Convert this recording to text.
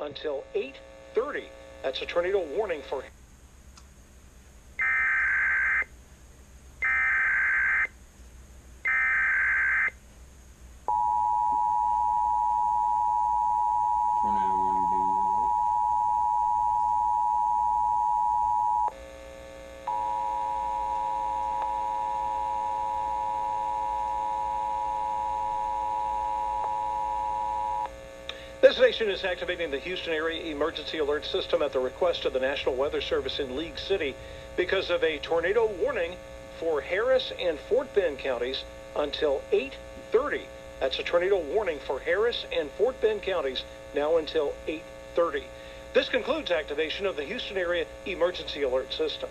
until 8:30. That's a tornado warning for Tornado warning being relayed. This station is activating the Houston Area Emergency Alert System at the request of the National Weather Service in League City because of a tornado warning for Harris and Fort Bend counties until 8:30. That's a tornado warning for Harris and Fort Bend counties now until 8:30. This concludes activation of the Houston Area Emergency Alert System.